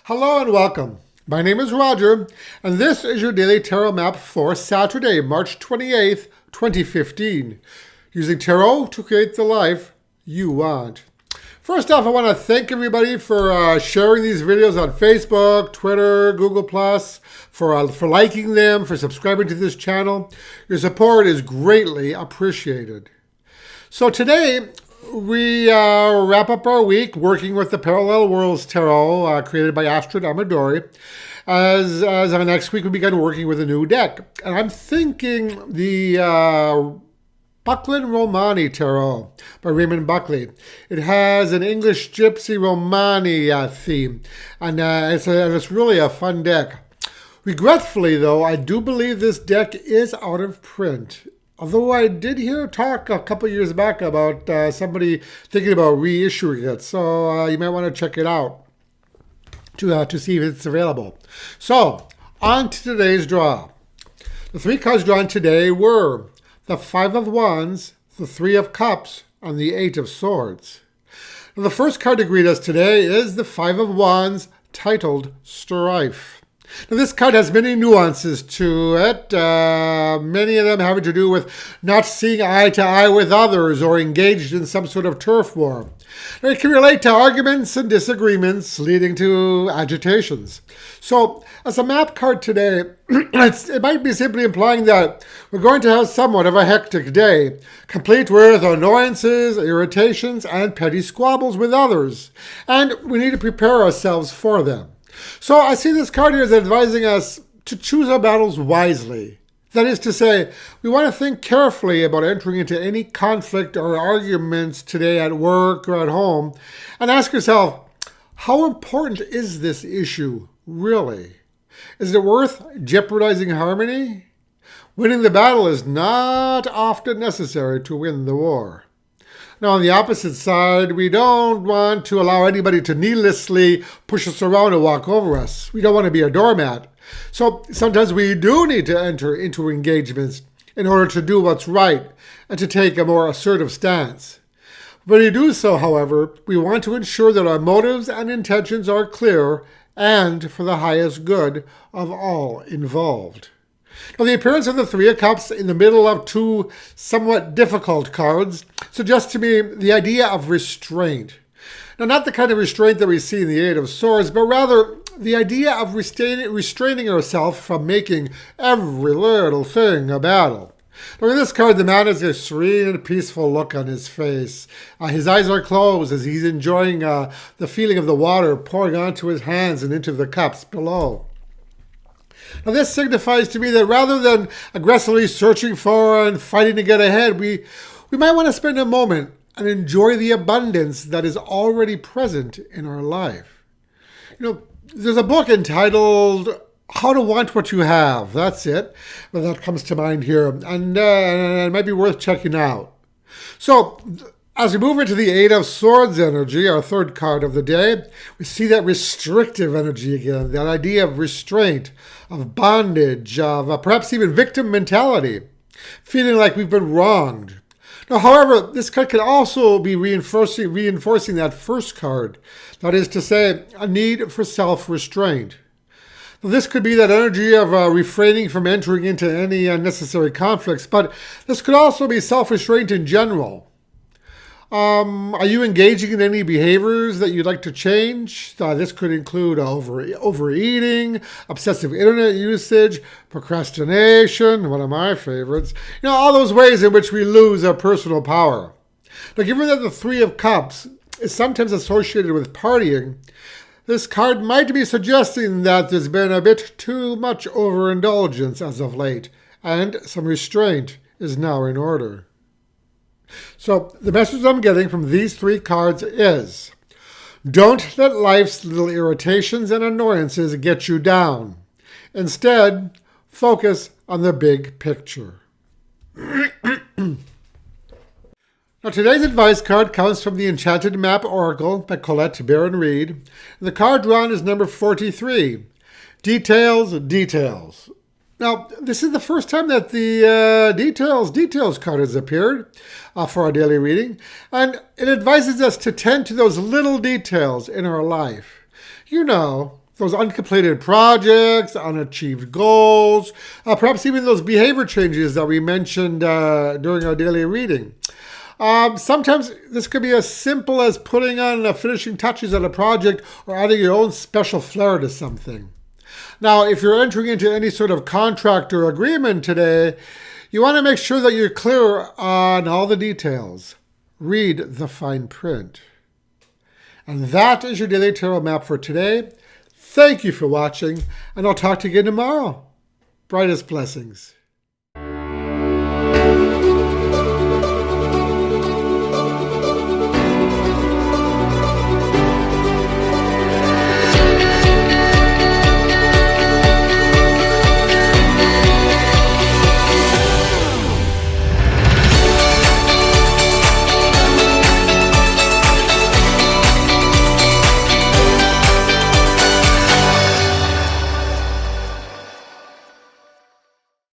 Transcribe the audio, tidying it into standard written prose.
Hello and welcome. My name is Roger, and this is your daily tarot map for Saturday, March 28th, 2015, using tarot to create the life you want. First off, I want to thank everybody for sharing these videos on Facebook, Twitter, Google+, for liking them, for subscribing to this channel. Your support is greatly appreciated. So today, we wrap up our week working with the Parallel Worlds Tarot created by Astrid Amadori. As our next week, we begin working with a new deck. And I'm thinking the Buckland Romani Tarot by Raymond Buckley. It has an English Gypsy Romani theme. And it's really a fun deck. Regretfully, though, I do believe this deck is out of print. Although I did hear talk a couple years back about somebody thinking about reissuing it. So you might want to check it out to see if it's available. So, on to today's draw. The three cards drawn today were the Five of Wands, the Three of Cups, and the Eight of Swords. Now, the first card to greet us today is the Five of Wands, titled Strife. Now, this card has many nuances to it, many of them having to do with not seeing eye to eye with others or engaged in some sort of turf war. Now, it can relate to arguments and disagreements leading to agitations. So, as a map card today, it might be simply implying that we're going to have somewhat of a hectic day, complete with annoyances, irritations, and petty squabbles with others, and we need to prepare ourselves for them. So I see this card here as advising us to choose our battles wisely. That is to say, we want to think carefully about entering into any conflict or arguments today at work or at home and ask yourself, how important is this issue really? Is it worth jeopardizing harmony? Winning the battle is not often necessary to win the war. Now, on the opposite side, we don't want to allow anybody to needlessly push us around and walk over us. We don't want to be a doormat. So sometimes we do need to enter into engagements in order to do what's right and to take a more assertive stance. When we do so, however, we want to ensure that our motives and intentions are clear and for the highest good of all involved. Now, the appearance of the Three of Cups in the middle of two somewhat difficult cards suggests to me the idea of restraint. Now, not the kind of restraint that we see in the Eight of Swords, but rather the idea of restraining ourselves from making every little thing a battle. Now, in this card, the man has a serene and peaceful look on his face. His eyes are closed as he's enjoying the feeling of the water pouring onto his hands and into the cups below. Now, this signifies to me that rather than aggressively searching for and fighting to get ahead, we might want to spend a moment and enjoy the abundance that is already present in our life. There's a book entitled How to Want What You Have. That's it. Well, that comes to mind here, and it might be worth checking out. So, as we move into the Eight of Swords energy, our third card of the day, we see that restrictive energy again, that idea of restraint, of bondage, of perhaps even victim mentality, feeling like we've been wronged. Now, however, this card can also be reinforcing that first card, that is to say, a need for self-restraint. Now, this could be that energy of refraining from entering into any unnecessary conflicts, but this could also be self-restraint in general. Are you engaging in any behaviors that you'd like to change? This could include overeating, obsessive internet usage, procrastination, one of my favorites. All those ways in which we lose our personal power. Now, given that the Three of Cups is sometimes associated with partying, this card might be suggesting that there's been a bit too much overindulgence as of late, and some restraint is now in order. So, the message I'm getting from these three cards is, don't let life's little irritations and annoyances get you down. Instead, focus on the big picture. Now, today's advice card comes from the Enchanted Map Oracle by Colette, Baron-Reid. The card drawn is number 43. Details. Now, this is the first time that the details card has appeared for our daily reading, and it advises us to tend to those little details in our life. You know, those uncompleted projects, unachieved goals, perhaps even those behavior changes that we mentioned during our daily reading. Sometimes this could be as simple as putting on finishing touches on a project or adding your own special flair to something. Now, if you're entering into any sort of contract or agreement today, you want to make sure that you're clear on all the details. Read the fine print. And that is your daily tarot map for today. Thank you for watching, and I'll talk to you again tomorrow. Brightest blessings.